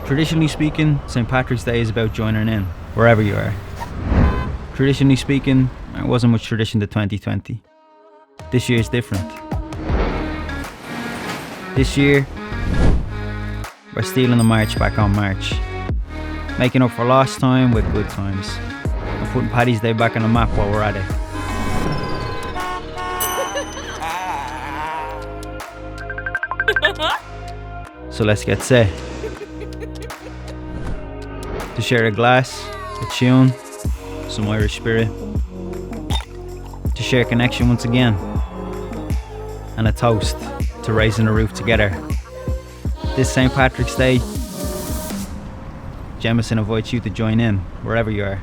Traditionally speaking, St. Patrick's Day is about joining in, wherever you are. Traditionally speaking, there wasn't much tradition to 2020. This year is different. This year, we're stealing the march back on March, making up for lost time with good times, and putting Paddy's Day back on the map while we're at it. So let's get set. To share a glass, a tune, some Irish spirit. To share a connection once again. And a toast to raising the roof together. This St. Patrick's Day, Jameson invites you to join in, wherever you are.